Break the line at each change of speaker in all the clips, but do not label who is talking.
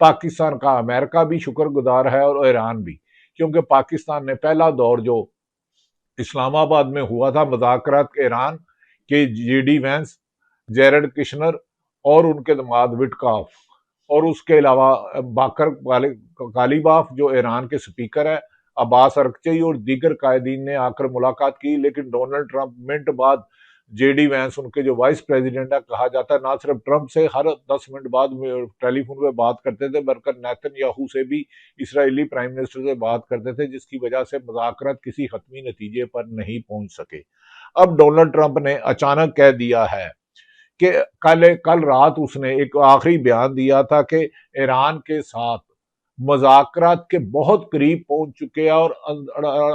پاکستان کا امریکہ بھی شکر گزار ہے اور ایران بھی، کیونکہ پاکستان نے پہلا دور جو اسلام آباد میں ہوا تھا مذاکرات ایران کے J D Vance, Jared Kushner اور ان کے دماد وٹکاف، اور اس کے علاوہ باکر غالیباف جو ایران کے سپیکر ہے، عباس ارکچی اور دیگر قائدین نے آ کر ملاقات کی، لیکن ڈونلڈ ٹرمپ منٹ بعد جے ڈی وینس ان کے جو وائس پریزیڈنٹ ہے کہا جاتا ہے نہ صرف ٹرمپ سے ہر 10 منٹ بعد ٹیلی فون پہ بات کرتے تھے بلکہ نیتن یاہو سے بھی، اسرائیلی پرائم منسٹر سے بات کرتے تھے، جس کی وجہ سے مذاکرات کسی حتمی نتیجے پر نہیں پہنچ سکے۔ اب ڈونلڈ ٹرمپ نے اچانک کہہ دیا ہے کہ کل رات اس نے ایک آخری بیان دیا تھا کہ ایران کے ساتھ مذاکرات کے بہت قریب پہنچ چکے ہیں اور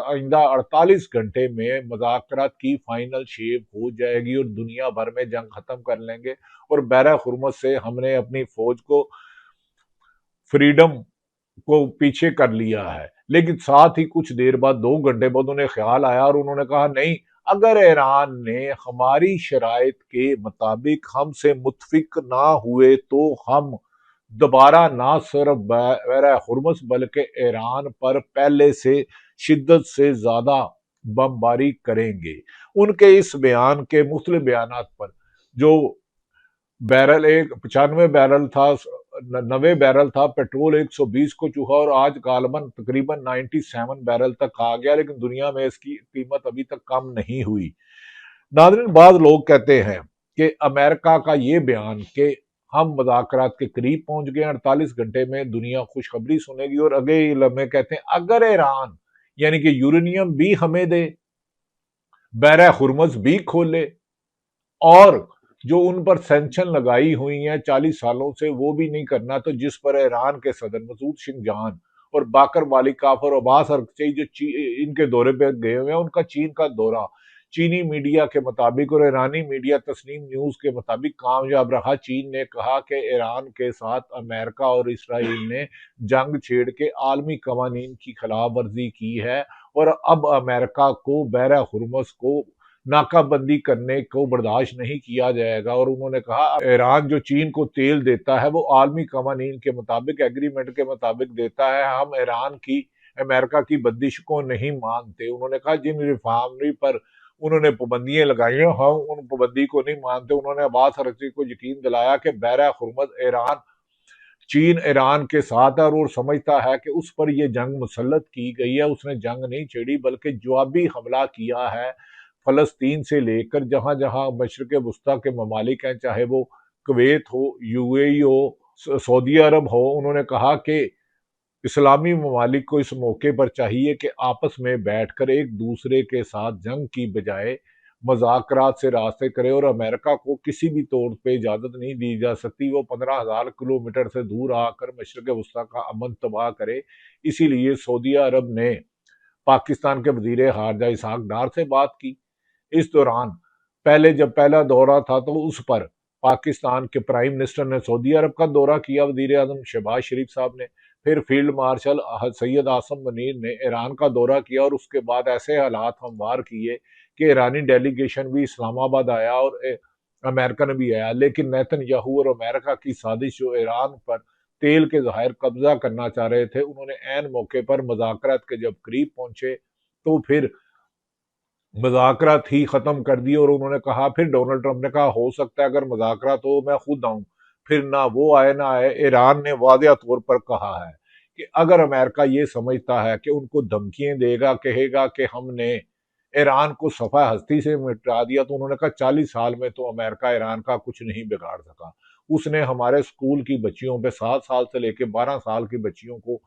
آئندہ 48 گھنٹے میں مذاکرات کی فائنل شیپ ہو جائے گی اور دنیا بھر میں جنگ ختم کر لیں گے، اور بحر ہرمز سے ہم نے اپنی فوج کو فریڈم کو پیچھے کر لیا ہے۔ لیکن ساتھ ہی کچھ دیر بعد 2 گھنٹے بعد انہیں خیال آیا اور انہوں نے کہا نہیں، اگر ایران نے ہماری شرائط کے مطابق ہم سے متفق نہ ہوئے تو ہم دوبارہ نہ صرف بحر ہرمز بلکہ ایران پر پہلے سے شدت سے زیادہ بمباری کریں گے۔ ان کے اس بیان کے مختلف بیانات پر جو بیرل 95 بیرل تھا، 90 بیرل تھا پیٹرول، 120 کو چوہا اور آج غالباً تقریباً 97 بیرل تک آ گیا، لیکن دنیا میں اس کی قیمت ابھی تک کم نہیں ہوئی۔ ناظرین، بعض لوگ کہتے ہیں کہ امریکہ کا یہ بیان کہ ہم مذاکرات کے قریب پہنچ گئے 48 گھنٹے میں دنیا خوشخبری سنے گی، اور اگلے لمحے کہتے ہیں اگر ایران یعنی کہ یورینیم بھی ہمیں دے، بحر ہرمز بھی کھولے، اور جو ان پر سینکشن لگائی ہوئی ہیں 40 سالوں سے وہ بھی نہیں کرنا، تو جس پر ایران کے صدر مسعود شنجان اور باکر والیکاف اور عباس ارکچی جو ان کے دورے پہ گئے ہوئے ہیں، ان کا چین کا دورہ چینی میڈیا کے مطابق اور ایرانی میڈیا تسنیم نیوز کے مطابق کامیاب رہا۔ چین نے کہا کہ ایران کے ساتھ امریکہ اور اسرائیل نے جنگ چھیڑ کے عالمی قوانین کی خلاف ورزی کی ہے، اور اب امریکہ کو بحر ہرمز کو ناکہ بندی کرنے کو برداشت نہیں کیا جائے گا، اور انہوں نے کہا ایران جو چین کو تیل دیتا ہے وہ عالمی قوانین کے مطابق، ایگریمنٹ کے مطابق دیتا ہے، ہم ایران کی امریکہ کی بندش کو نہیں مانتے۔ انہوں نے کہا جن ریفائنری پر انہوں نے پابندیاں لگائی ہیں ہم ان پابندی کو نہیں مانتے۔ انہوں نے عباس ارکچی کو یقین دلایا کہ بحر ہرمز چین ایران کے ساتھ ہے اور وہ سمجھتا ہے کہ اس پر یہ جنگ مسلط کی گئی ہے، اس نے جنگ نہیں چھیڑی بلکہ جوابی حملہ کیا ہے فلسطین سے لے کر جہاں جہاں مشرق وسطیٰ کے ممالک ہیں، چاہے وہ کویت ہو، یو اے ای ہو، سعودی عرب ہو۔ انہوں نے کہا کہ اسلامی ممالک کو اس موقع پر چاہیے کہ آپس میں بیٹھ کر ایک دوسرے کے ساتھ جنگ کی بجائے مذاکرات سے راستے کرے، اور امریکہ کو کسی بھی طور پہ اجازت نہیں دی جا سکتی وہ 15,000 کلومیٹر سے دور آ کر مشرق وسطیٰ کا امن تباہ کرے۔ اسی لیے سعودی عرب نے پاکستان کے وزیر خارجہ اسحاق ڈار سے بات کی۔ اس دوران جب پہلا دورہ تھا تو اس پر پاکستان کے پرائم منسٹر نے سعودی عرب کا دورہ کیا، وزیر اعظم شہباز شریف صاحب نے، پھر فیلڈ مارشل سید عاصم منیر نے ایران کا دورہ کیا، اور اس کے بعد ایسے حالات ہموار کیے کہ ایرانی ڈیلیگیشن بھی اسلام آباد آیا اور امریکہ نے بھی آیا، لیکن نیتن یاہو اور امریکہ کی سازش جو ایران پر تیل کے ذخائر قبضہ کرنا چاہ رہے تھے، انہوں نے عین موقع پر مذاکرات کے جب قریب پہنچے تو پھر مذاکرات ہی ختم کر دی، اور انہوں نے کہا پھر ڈونلڈ ٹرمپ نے کہا ہو سکتا ہے اگر مذاکرات ہو میں خود آؤں، پھر نہ وہ آئے نہ آئے۔ ایران نے واضح طور پر کہا ہے کہ اگر امریکہ یہ سمجھتا ہے کہ ان کو دھمکیاں دے گا، کہے گا کہ ہم نے ایران کو صفحہ ہستی سے مٹا دیا، تو انہوں نے کہا 40 سال میں تو امریکہ ایران کا کچھ نہیں بگاڑ سکا۔ اس نے ہمارے سکول کی بچیوں پہ 7 سال سے لے کے 12 سال کی بچیوں کو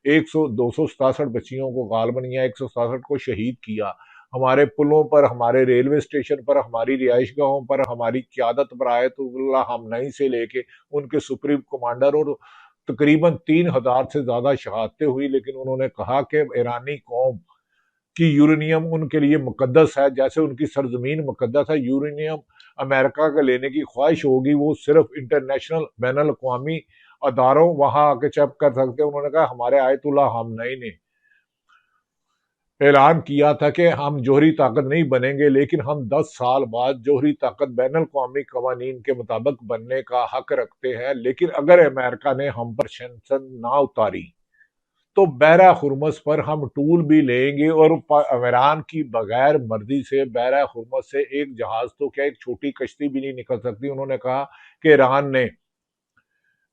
267 بچیوں کو غالباً یا 167 کو شہید کیا، ہمارے پلوں پر، ہمارے ریلوے اسٹیشن پر، ہماری رہائش گاہوں پر ہماری قیادت پر آیت اللہ خامنئی سے لے کے ان کے سپریم کمانڈر، اور تقریباً 3,000 سے زیادہ شہادتیں ہوئی، لیکن انہوں نے کہا کہ ایرانی قوم کی یورینیم ان کے لیے مقدس ہے، جیسے ان کی سرزمین مقدس ہے۔ یورینیم امریکہ کا لینے کی خواہش ہوگی وہ صرف انٹرنیشنل بین الاقوامی اداروں وہاں آ کے چیک کر سکتے ہیں۔ انہوں نے کہا ہمارے آیت اللہ خامنئی نے اعلان کیا تھا کہ ہم جوہری طاقت نہیں بنیں گے، لیکن ہم 10 سال بعد جوہری طاقت بین الاقوامی قوانین کے مطابق بننے کا حق رکھتے ہیں، لیکن اگر امریکہ نے ہم پر سینکشن نہ اتاری تو بحیرہ ہرمز پر ہم ٹول بھی لیں گے، اور ایران کی بغیر مرضی سے بحیرہ ہرمز سے ایک جہاز تو کیا ایک چھوٹی کشتی بھی نہیں نکل سکتی۔ انہوں نے کہا کہ ایران نے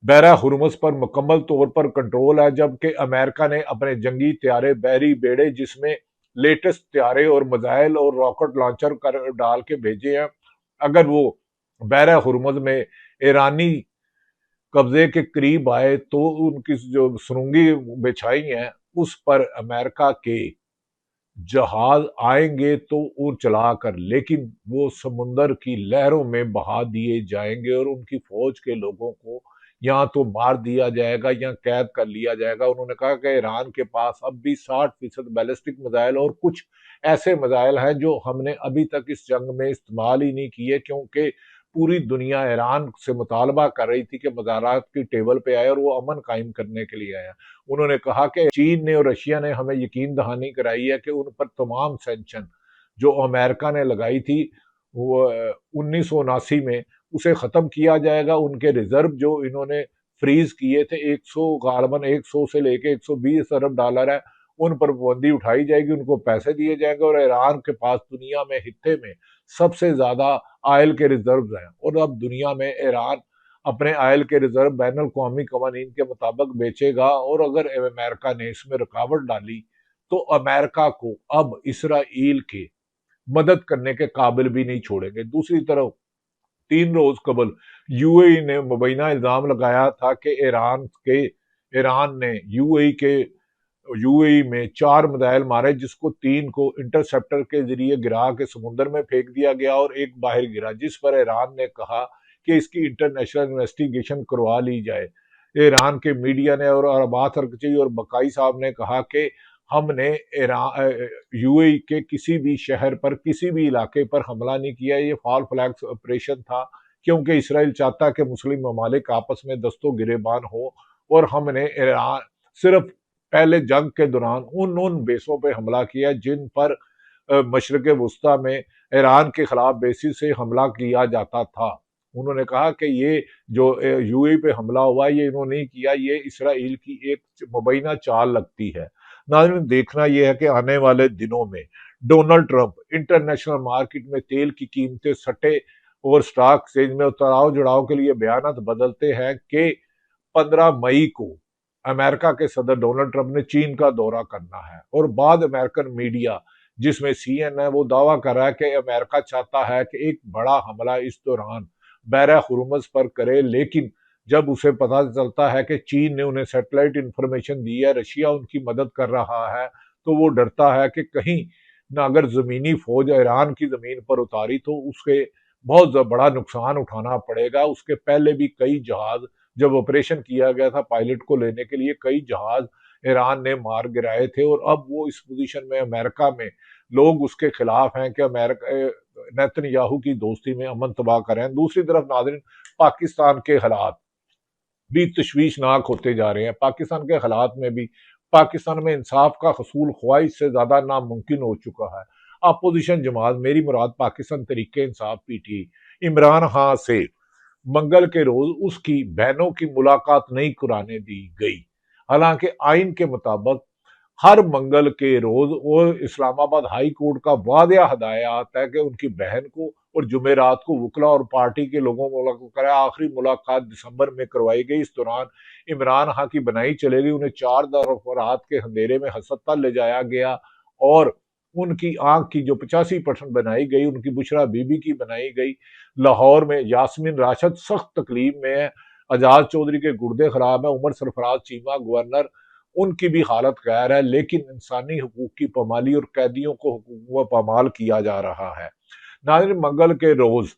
بحیرہ ہرمز پر مکمل طور پر کنٹرول ہے، جبکہ امریکہ نے اپنے جنگی طیارے، بحری بیڑے جس میں لیٹسٹ طیارے اور میزائل اور راکٹ لانچر ڈال کے بھیجے ہیں، اگر وہ بحیرہ ہرمز میں ایرانی قبضے کے قریب آئے تو ان کی جو سرنگی بچھائی ہیں اس پر امریکہ کے جہاز آئیں گے تو وہ چلا کر، لیکن وہ سمندر کی لہروں میں بہا دیے جائیں گے، اور ان کی فوج کے لوگوں کو یا تو مار دیا جائے گا یا قید کر لیا جائے گا۔ انہوں نے کہا کہ ایران کے پاس اب بھی 60% بیلسٹک میزائل اور کچھ ایسے میزائل ہیں جو ہم نے ابھی تک اس جنگ میں استعمال ہی نہیں کیے، کیونکہ پوری دنیا ایران سے مطالبہ کر رہی تھی کہ مذاکرات کی ٹیبل پہ آئے اور وہ امن قائم کرنے کے لیے آیا۔ انہوں نے کہا کہ چین نے اور رشیا نے ہمیں یقین دہانی کرائی ہے کہ ان پر تمام سینکشن جو امریکہ نے لگائی تھی وہ 1979 میں اسے ختم کیا جائے گا۔ ان کے ریزرو جو انہوں نے فریز کیے تھے غالباً 100 سے لے کے 120 ارب ڈالر ہے، ان پر پابندی اٹھائی جائے گی، ان کو پیسے دیے جائیں گے، اور ایران کے پاس دنیا میں خطے میں سب سے زیادہ آئل کے ریزروز ہیں، اور اب دنیا میں ایران اپنے آئل کے ریزرو بین الاقوامی قوانین کے مطابق بیچے گا، اور اگر امریکہ نے اس میں رکاوٹ ڈالی تو امریکہ کو اب اسرائیل کے مدد کرنے کے قابل بھی نہیں چھوڑیں گے۔ دوسری طرف 3 روز قبل یو اے ای نے مبینہ الزام لگایا تھا کہ ایران نے یو اے ای میں 4 میزائل مارے، جس کو 3 کو انٹرسیپٹر کے ذریعے گرا کے سمندر میں پھینک دیا گیا اور ایک باہر گرا، جس پر ایران نے کہا کہ اس کی انٹرنیشنل انویسٹیگیشن کروا لی جائے۔ ایران کے میڈیا نے اور عباس ارغچی اور بقائی صاحب نے کہا کہ ہم نے یو اے ای کے کسی بھی شہر پر، کسی بھی علاقے پر حملہ نہیں کیا، یہ فال فلیگز آپریشن تھا، کیونکہ اسرائیل چاہتا کہ مسلم ممالک آپس میں دست و گریبان ہو، اور ہم نے ایران صرف پہلے جنگ کے دوران ان بیسوں پہ حملہ کیا جن پر مشرق وسطیٰ میں ایران کے خلاف بیسس سے حملہ کیا جاتا تھا۔ انہوں نے کہا کہ یہ جو یو اے پہ حملہ ہوا یہ انہوں نے نہیں کیا، یہ اسرائیل کی ایک مبینہ چال لگتی ہے۔ ناظرین، دیکھنا یہ ہے کہ آنے والے دنوں میں ڈونلڈ ٹرمپ انٹرنیشنل مارکیٹ میں تیل کی قیمتیں سٹے اور سٹاک ایکسچینج میں اتراؤ جڑاؤ کے لیے بیانات بدلتے ہیں کہ 15 مئی کو امریکہ کے صدر ڈونلڈ ٹرمپ نے چین کا دورہ کرنا ہے، اور بعد امریکن میڈیا جس میں سی این ہے وہ دعویٰ کر رہا ہے کہ امریکہ چاہتا ہے کہ ایک بڑا حملہ اس دوران بحیرہ ہرمز پر کرے، لیکن جب اسے پتہ چلتا ہے کہ چین نے انہیں سیٹلائٹ انفارمیشن دی ہے، رشیا ان کی مدد کر رہا ہے، تو وہ ڈرتا ہے کہ کہیں نہ اگر زمینی فوج ایران کی زمین پر اتاری تو اس کے بہت بڑا نقصان اٹھانا پڑے گا۔ اس کے پہلے بھی کئی جہاز جب آپریشن کیا گیا تھا پائلٹ کو لینے کے لیے، کئی جہاز ایران نے مار گرائے تھے، اور اب وہ اس پوزیشن میں امریکہ میں لوگ اس کے خلاف ہیں کہ نیتن یاہو کی دوستی میں امن تباہ کریں۔ دوسری طرف ناظرین، پاکستان کے حالات بھی تشویشناک ہوتے جا رہے ہیں۔ پاکستان کے حالات میں بھی پاکستان میں انصاف کا حصول خواہش سے زیادہ ناممکن ہو چکا ہے۔ اپوزیشن جماعت میری مراد Pakistan Tehreek Insaf P T I Imran Khan سے منگل کے روز اس کی بہنوں کی ملاقات نہیں کرانے دی گئی، حالانکہ آئین کے مطابق ہر منگل کے روز اور اسلام آباد ہائی کورٹ کا واضح ہدایات ہے کہ ان کی بہن کو اور جمعرات کو وکلا اور پارٹی کے لوگوں کو ملاقات کرے۔ آخری ملاقات دسمبر میں کروائی گئی۔ اس دوران عمران خان کی بنائی چلے گی، انہیں 4 رات کے اندھیرے میں ہسپتال لے جایا گیا، اور ان کی آنکھ کی جو 85% بنائی گئی، ان کی بشرا بی بی کی بنائی گئی۔ لاہور میں یاسمین راشد سخت تکلیف میں ہے، اعجاز چودھری کے گردے خراب ہیں، عمر سرفراز چیمہ گورنر ان کی بھی حالت غیر ہے، لیکن انسانی حقوق کی پامالی اور قیدیوں کو حقوق پامال کیا جا رہا ہے۔ ناظرین، منگل کے روز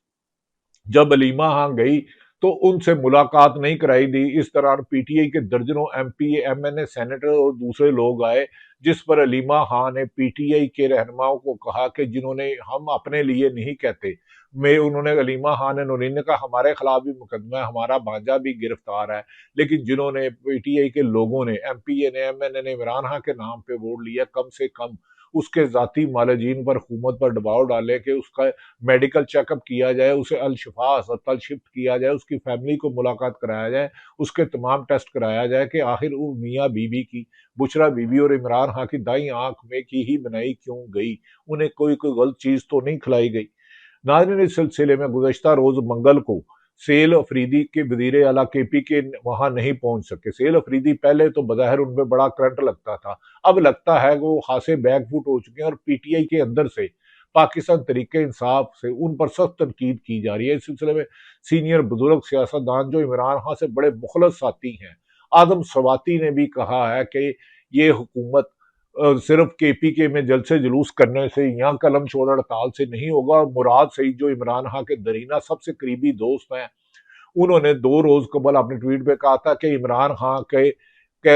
جب علیمہ ہاں گئی تو ان سے ملاقات نہیں کرائی دی۔ اس دوران پی ٹی آئی کے درجنوں ایم پی اے، ایم این اے، سینیٹر اور دوسرے لوگ آئے، جس پر علیمہ خان نے پی ٹی آئی کے رہنماؤں کو کہا کہ جنہوں نے ہم اپنے لیے نہیں کہتے، انہوں نے علیمہ خان نے کہا ہمارے خلاف بھی مقدمہ ہے، ہمارا بھانجا بھی گرفتار ہے، لیکن جنہوں نے پی ٹی آئی کے لوگوں نے، ایم پی اے نے، ایم این اے نے عمران خان کے نام پہ ووٹ لیا، کم سے کم اس کے ذاتی معالجین پر حکومت پر دباؤ ڈالے کہ اس کا میڈیکل چیک اپ کیا جائے، اسے الشفا ہسپتال شفٹ کیا جائے، اس کی فیملی کو ملاقات کرایا جائے، اس کے تمام ٹیسٹ کرایا جائے کہ آخر وہ میاں بی بی کی، بشرا بی بی اور عمران خان کی دائیں آنکھ میں کی ہی بنائی کیوں گئی، انہیں کوئی غلط چیز تو نہیں کھلائی گئی۔ ناظرین، اس سلسلے میں گزشتہ روز منگل کو سیل افریدی کے وزیر اعلیٰ کے پی کے وہاں نہیں پہنچ سکے۔ سیل افریدی پہلے تو بظاہر ان پہ بڑا کرنٹ لگتا تھا، اب لگتا ہے کہ وہ خاصے بیک فوٹ ہو چکے ہیں اور پی ٹی آئی کے اندر سے پاکستان تحریک انصاف سے ان پر سخت تنقید کی جا رہی ہے۔ اس سلسلے میں سینئر بزرگ سیاستدان جو عمران خان سے بڑے مخلص ساتھی ہیں، آدم سواتی نے بھی کہا ہے کہ یہ حکومت صرف کے پی کے میں جلسے جلوس کرنے سے یا قلم چھوڑ ہڑتال سے نہیں ہوگا۔ اور مراد سعید جو عمران خان کے درینہ سب سے قریبی دوست ہیں، انہوں نے 2 روز قبل اپنے ٹویٹ پہ کہا تھا کہ عمران خان کے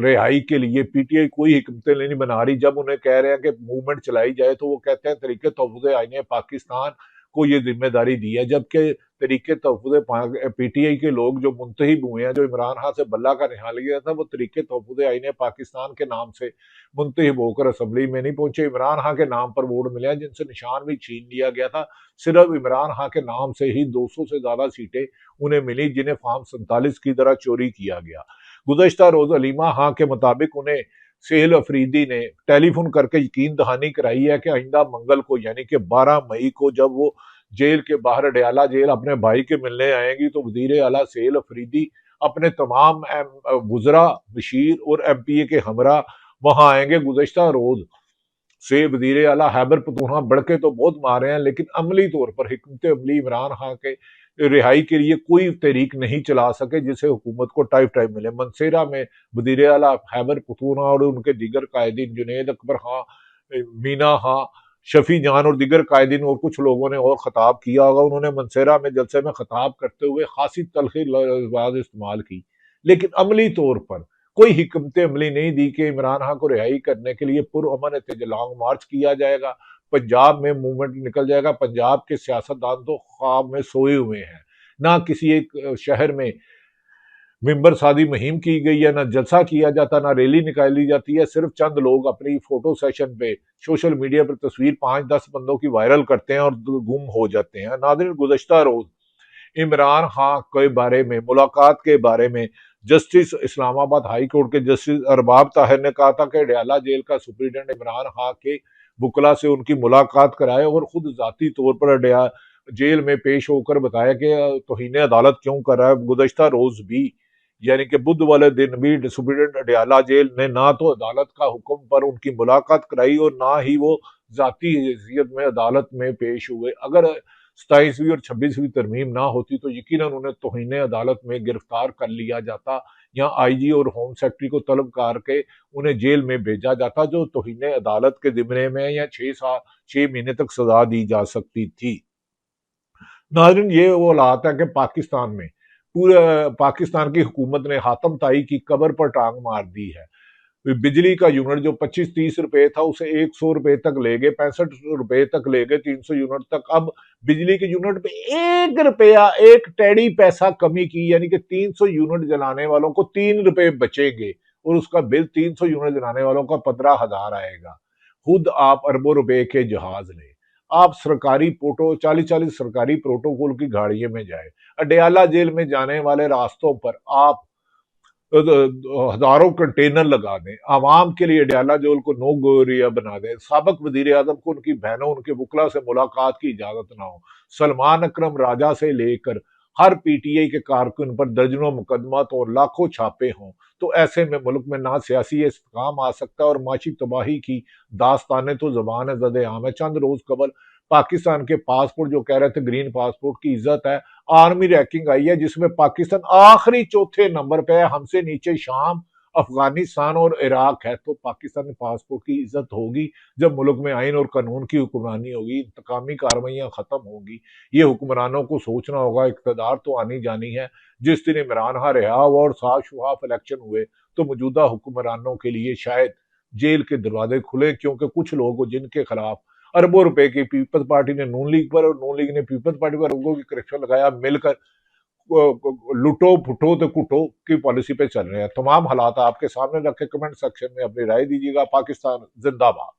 رہائی کے لیے پی ٹی آئی کوئی حکمتیں نہیں بنا رہی۔ جب انہیں کہہ رہے ہیں کہ موومنٹ چلائی جائے تو وہ کہتے ہیں طریقے تحفظ آئین پاکستان کو یہ ذمہ داری دی ہے، جبکہ طریقے تحفظ پی ٹی آئی کے لوگ جو منتخب ہوئے ہیں، جو عمران خان سے بلہ کا نہال لیا تھا، وہ طریقے تحفظ آئین پاکستان کے نام سے منتخب ہو کر اسمبلی میں نہیں پہنچے، عمران خان کے نام پر ووٹ ملے ہیں جن سے نشان بھی چھین لیا گیا تھا۔ صرف عمران خان کے نام سے ہی 200 سے زیادہ سیٹیں انہیں ملی جنہیں فارم 47 کی طرح چوری کیا گیا۔ گزشتہ روز علیمہ خان کے مطابق انہیں سہیل افریدی نے ٹیلی فون کر کے یقین دہانی کرائی ہے کہ آئندہ منگل کو یعنی کہ 12 مئی کو جب وہ جیل کے باہر اڈیالہ جیل اپنے بھائی کے ملنے آئیں گی تو وزیر اعلیٰ سہیل افریدی اپنے تمام وزراء بشیر اور ایم پی اے کے ہمراہ وہاں آئیں گے۔ گزشتہ روز سے وزیر اعلیٰ خیبر پختونخوا بڑکے تو بہت مارے ہیں، لیکن عملی طور پر حکمت عملی عمران خان کے رہائی کے لیے کوئی تحریک نہیں چلا سکے جسے حکومت کو ٹائم ملے۔ منصیرہ میں وزیر اعلیٰ خیبر پختونخوا اور ان کے دیگر قائدین جنید اکبر خان، مینا خان، شفیع جان اور دیگر قائدین اور کچھ لوگوں نے اور خطاب کیا ہوگا۔ انہوں نے منصیرہ میں جلسے میں خطاب کرتے ہوئے خاصی تلخی الفاظ استعمال کی، لیکن عملی طور پر کوئی حکمت عملی نہیں دی کہ عمران خان کو رہائی کرنے کے لیے پرامن لانگ مارچ کیا جائے گا، پنجاب میں موومنٹ نکل جائے گا۔ پنجاب کے سیاستدان تو خواب میں سوئے ہوئے ہیں، نہ کسی ایک شہر میں ممبر سازی مہم کی گئی ہے، نہ جلسہ کیا جاتا، نہ ریلی نکالی جاتی ہے۔ صرف چند لوگ اپنی فوٹو سیشن پہ سوشل میڈیا پر تصویر 5-10 بندوں کی وائرل کرتے ہیں اور گم ہو جاتے ہیں۔ ناظرین، گزشتہ روز عمران خان کے بارے میں ملاقات کے بارے میں جسٹس اسلام آباد ہائی کورٹ کے جسٹس ارباب طاہر نے کہا تھا کہ اڈیالہ جیل کا سپرنٹینڈنٹ عمران خان کے وکلا سے ان کی ملاقات کرائے اور خود ذاتی طور پر جیل میں پیش ہو کر بتایا کہ توہین عدالت کیوں کر رہا ہے۔ گزشتہ روز بھی یعنی کہ بدھ والے دن بھی سپرنٹینڈنٹ اڈیالہ جیل نے نہ تو عدالت کا حکم پر ان کی ملاقات کرائی اور نہ ہی وہ ذاتی حیثیت میں عدالت میں پیش ہوئے۔ اگر 27ویں اور 26ویں ترمیم نہ ہوتی تو یقیناً انہیں توہین عدالت میں گرفتار کر لیا جاتا یا آئی جی اور ہوم سیکرٹری کو طلب کر کے انہیں جیل میں بھیجا جاتا، جو توہین عدالت کے ضمن میں یا 6 مہینے تک سزا دی جا سکتی تھی۔ ناظرین، یہ وہ حالات ہے کہ پاکستان میں پورے پاکستان کی حکومت نے حاتم طائی کی قبر پر ٹانگ مار دی ہے۔ بجلی کا یونٹ جو 25-30 روپے تھا اسے 100 روپے تک لے گئے، 65 روپے تک لے گئے، 300 یونٹ تک۔ اب بجلی کے یونٹ پہ 1 روپیہ، 1 ٹیڑی پیسہ کمی کی، یعنی کہ 300 یونٹ جلانے والوں کو 3 روپے بچیں گے اور اس کا بل 300 یونٹ جلانے والوں کا 15,000 آئے گا۔ خود آپ اربوں روپے کے جہاز لیں، آپ سرکاری 40 سرکاری پروٹوکول کی گاڑیوں میں جائیں، اڈیالہ جیل میں جانے والے راستوں پر آپ ہزاروں کنٹینر لگا دیں، عوام کے لیے اڈیالہ جیل کو نو گو ایریا بنا دیں۔ سابق وزیر اعظم کو ان کی بہنوں، ان کے وکلا سے ملاقات کی اجازت نہ ہو، سلمان اکرم راجہ سے لے کر ہر پی ٹی آئی کے کارکن پر درجنوں مقدمات اور لاکھوں چھاپے ہوں، تو ایسے میں ملک میں نہ سیاسی استحکام آ سکتا ہے اور معاشی تباہی کی داستانیں تو زبان زد عام ہے۔ چند روز قبل پاکستان کے پاسپورٹ جو کہہ رہے تھے گرین پاسپورٹ کی عزت ہے، آرمی ریکنگ آئی ہے جس میں پاکستان آخری 4تھے نمبر پہ ہے، ہم سے نیچے شام، افغانستان اور عراق ہے۔ تو پاکستانی پاسپورٹ کی عزت ہوگی جب ملک میں آئین اور قانون کی حکمرانی ہوگی، انتقامی کارروائیاں ختم ہوگی۔ یہ حکمرانوں کو سوچنا ہوگا، اقتدار تو آنی جانی ہے۔ جس دن عمران خان رہا ہوا اور صاف شفاف الیکشن ہوئے تو موجودہ حکمرانوں کے لیے شاید جیل کے دروازے کھلے، کیونکہ کچھ لوگ جن کے خلاف اربوں روپے کی پیپلز پارٹی نے نون لیگ پر اور نون لیگ نے پیپلز پارٹی پر اربوں کی کرپشن لگایا، مل کر لٹو پھٹو تو کٹو کی پالیسی پہ چل رہے ہیں۔ تمام حالات آپ کے سامنے رکھے، کمنٹ سیکشن میں اپنی رائے دیجیے گا۔ پاکستان زندہ باد۔